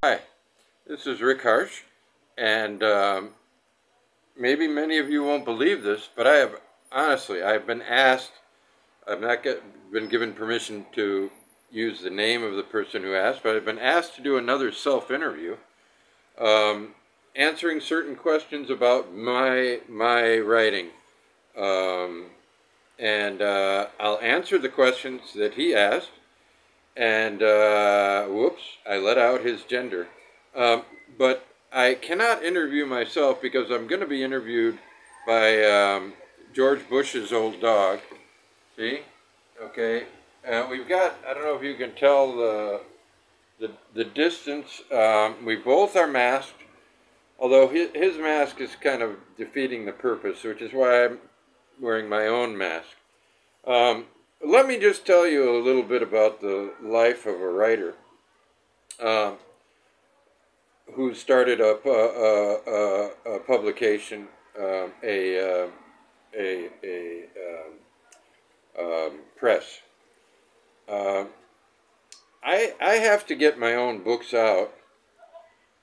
Hi, this is Rick Harsch, and maybe many of you won't believe this, but I've been asked, been given permission to use the name of the person who asked, but I've been asked to do another self-interview, um, answering certain questions about my writing. Um, and I'll answer the questions that he asked, and whoops, I let out his gender. But I cannot interview myself because I'm going to be interviewed by George Bush's old dog. See? Okay. We've got, I don't know if you can tell the distance. We both are masked, although his mask is kind of defeating the purpose, which is why I'm wearing my own mask. Um, Let me just tell you a little bit about the life of a writer um, who started a publication, a press. Uh, I have to get my own books out,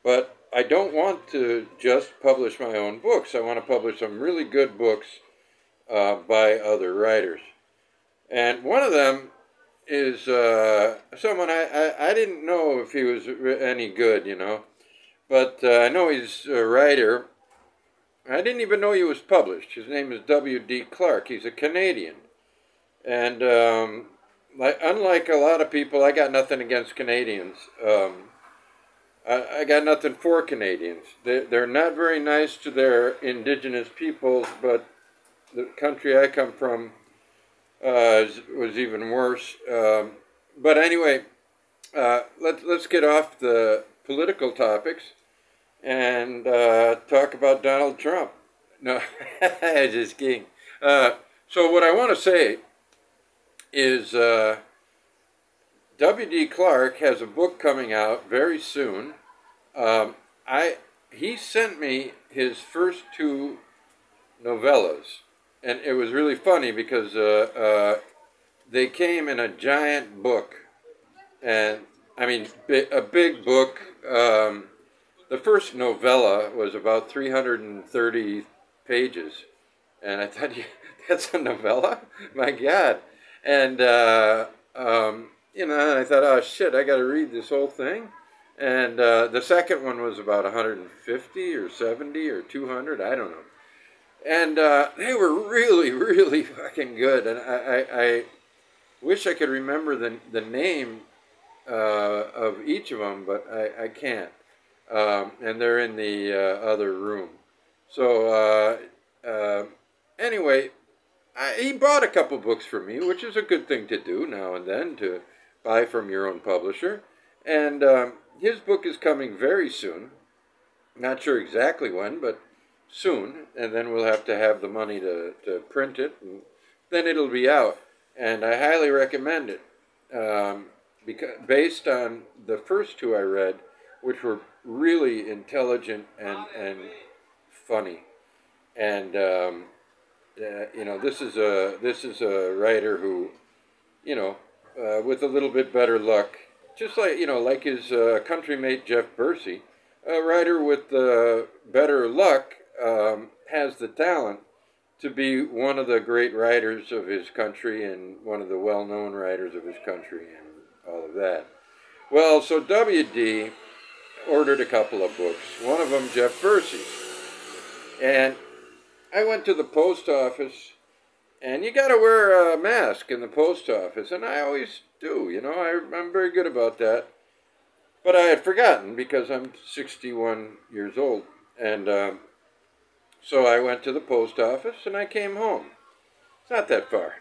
but I don't want to just publish my own books. I want to publish some really good books by other writers. And one of them is someone I didn't know if he was any good, you know. But I know he's a writer. I didn't even know he was published. His name is W.D. Clark. He's a Canadian. And unlike a lot of people, I got nothing against Canadians. I got nothing for Canadians. They're not very nice to their indigenous peoples, but the country I come from was even worse. But anyway, let's get off the political topics and talk about Donald Trump. No, just kidding. So what I want to say is W.D. Clark has a book coming out very soon. He sent me his first two novellas. And it was really funny because they came in a giant book. And, I mean, a big book. The first novella was about 330 pages. And I thought, that's a novella? My God. And, you know, I thought, oh, shit, I got to read this whole thing. And the second one was about 150 or 70 or 200, I don't know. And they were really, really fucking good. And I wish I could remember the name of each of them, but I can't. And they're in the other room. So anyway, he bought a couple books for me, which is a good thing to do now and then, to buy from your own publisher. And his book is coming very soon. Not sure exactly when, but soon, and then we'll have to have the money to print it, and then it'll be out. And I highly recommend it, because based on the first two I read, which were really intelligent and funny. And you know, this is a writer who, you know, with a little bit better luck, just like, you know, like his country mate Jeff Bursey, a writer with better luck has the talent to be one of the great writers of his country and one of the well-known writers of his country and all of that. Well, so W.D. ordered a couple of books, one of them Jeff Bursey's. And I went to the post office, and you got to wear a mask in the post office, and I always do, you know, I'm very good about that. But I had forgotten because I'm 61 years old. And so I went to the post office and I came home. It's not that far.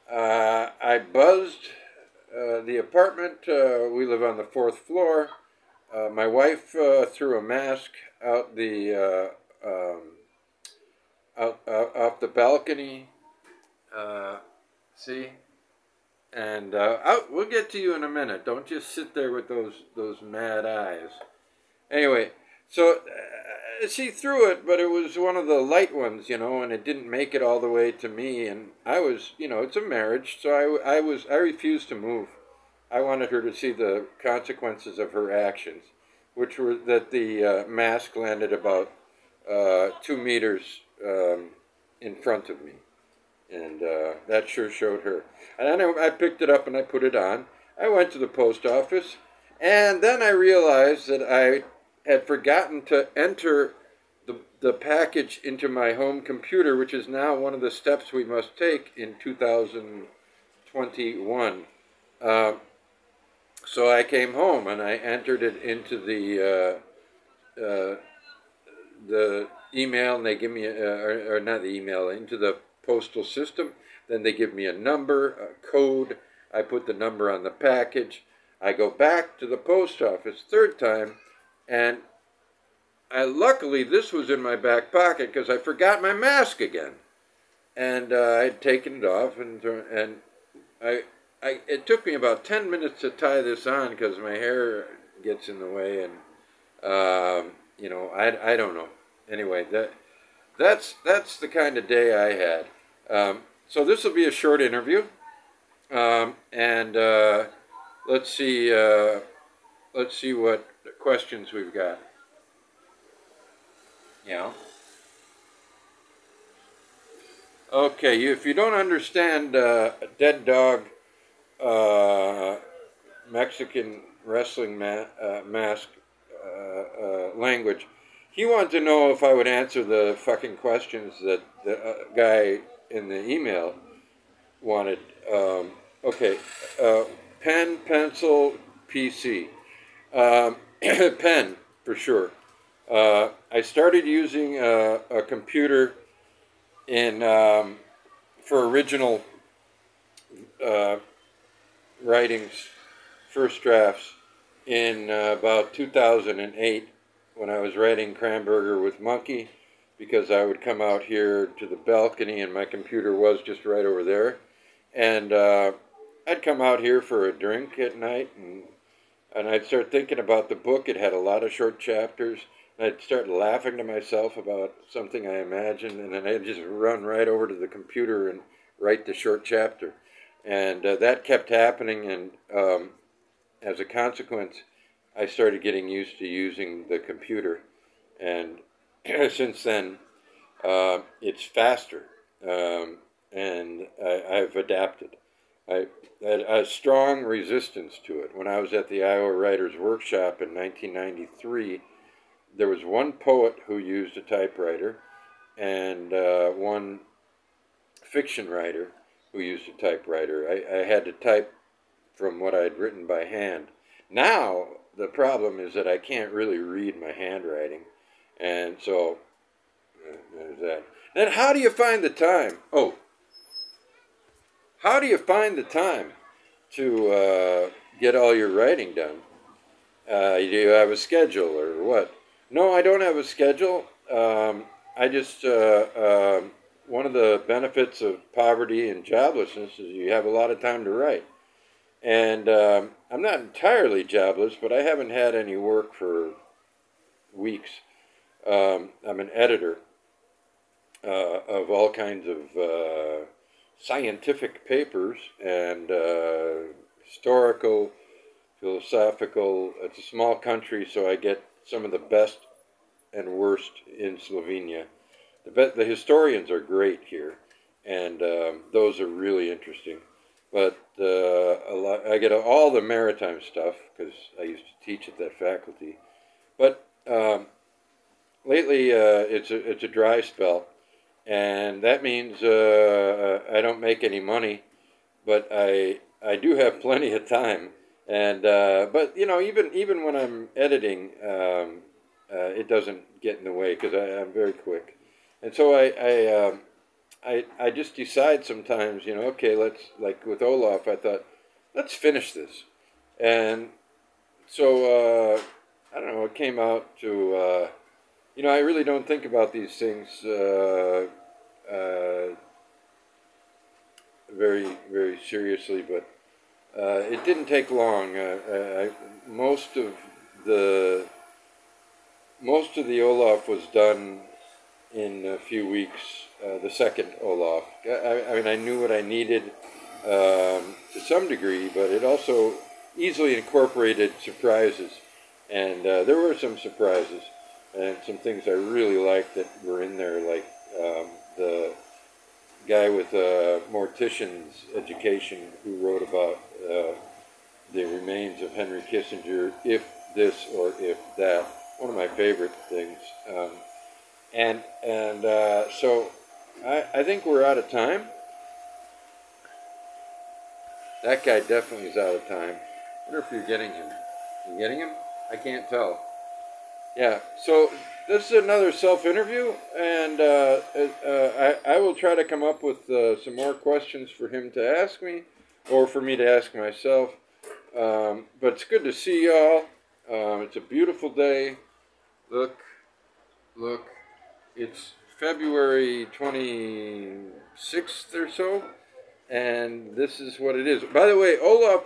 I buzzed the apartment. We live on the 4th floor. My wife threw a mask out the off the balcony. See? And we'll get to you in a minute. Don't just sit there with those mad eyes. Anyway, so she threw it, but it was one of the light ones, you know, and it didn't make it all the way to me. And I was, you know, it's a marriage, so I refused to move. I wanted her to see the consequences of her actions, which were that the mask landed about 2 meters in front of me. And that sure showed her. And then I picked it up and I put it on. I went to the post office, and then I realized that I had forgotten to enter the package into my home computer, which is now one of the steps we must take in 2021. So I came home and I entered it into the email, and they give me, or not the email, into the postal system. Then they give me a number, a code. I put the number on the package. I go back to the post office third time, and luckily this was in my back pocket because I forgot my mask again. And I had taken it off, and it took me about 10 minutes to tie this on because my hair gets in the way, and you know, I don't know. Anyway, that's the kind of day I had. So this will be a short interview, and let's see what questions we've got. Yeah. Okay, if you don't understand Dead Dog Mexican wrestling mask language, he wanted to know if I would answer the fucking questions that the guy in the email wanted. Okay, pen, pencil, PC. Pen, for sure. I started using a computer in for original writings, first drafts, in about 2008 when I was writing Cranberger with Monkey, because I would come out here to the balcony and my computer was just right over there, and I'd come out here for a drink at night, and I'd start thinking about the book. It had a lot of short chapters. I'd start laughing to myself about something I imagined, and then I'd just run right over to the computer and write the short chapter. And that kept happening, and as a consequence, I started getting used to using the computer. And since then, it's faster, and I've adapted. I had a strong resistance to it. When I was at the Iowa Writers' Workshop in 1993, there was one poet who used a typewriter, and one fiction writer who used a typewriter. I had to type from what I'd written by hand. Now, the problem is that I can't really read my handwriting, and so there's that. Then how do you find the time? Oh, how do you find the time to get all your writing done? Do you have a schedule or what? No, I don't have a schedule. I just, one of the benefits of poverty and joblessness is you have a lot of time to write. And I'm not entirely jobless, but I haven't had any work for weeks. I'm an editor of all kinds of scientific papers and historical, philosophical. It's a small country, so I get some of the best and worst in Slovenia. The historians are great here, and those are really interesting. But I get all the maritime stuff because I used to teach at that faculty. But lately it's a dry spell, and that means I don't make any money, but I do have plenty of time. And but you know, even when I'm editing, it doesn't get in the way because I'm very quick. And so I just decide sometimes, you know, okay, let's, like with Olaf, I thought, let's finish this. And so, I don't know, it came out to, you know, I really don't think about these things very, very seriously, but it didn't take long. Most of the Olaf was done in a few weeks, the second Olaf. I mean, I knew what I needed to some degree, but it also easily incorporated surprises. And there were some surprises and some things I really liked that were in there, like the guy with a mortician's education who wrote about the remains of Henry Kissinger, if this or if that. One of my favorite things. So I think we're out of time. That guy definitely is out of time. I wonder if you're getting him. You getting him? I can't tell. Yeah, so this is another self-interview, and I will try to come up with some more questions for him to ask me, or for me to ask myself. But it's good to see y'all. It's a beautiful day. Look, it's February 26th or so, and this is what it is. By the way, Olaf,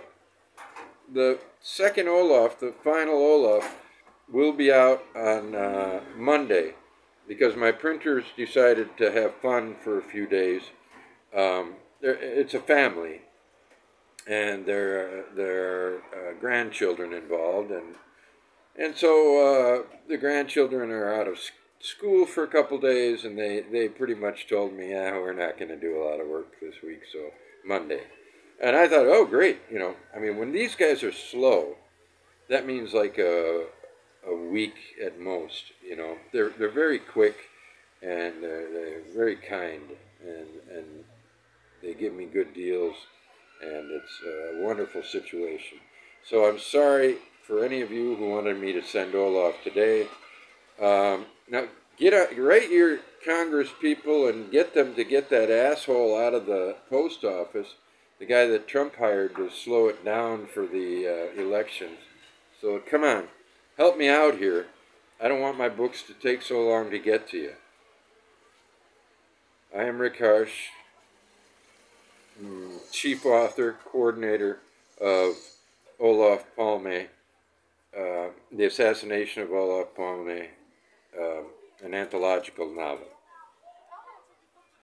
the second Olaf, the final Olaf, will be out on Monday because my printers decided to have fun for a few days. It's a family, and there are grandchildren involved, and so the grandchildren are out of school for a couple days, and they pretty much told me, yeah, we're not going to do a lot of work this week, so Monday. And I thought, oh, great, I mean, when these guys are slow, that means like a week at most, They're very quick, and they're very kind, and they give me good deals, and it's a wonderful situation. So I'm sorry for any of you who wanted me to send Olaf today. Now, write your Congress people and get them to get that asshole out of the post office, the guy that Trump hired to slow it down for the elections. So come on, help me out here. I don't want my books to take so long to get to you. I am Rick Harsch, chief author, coordinator of Olof Palme, The Assassination of Olof Palme, an anthological novel.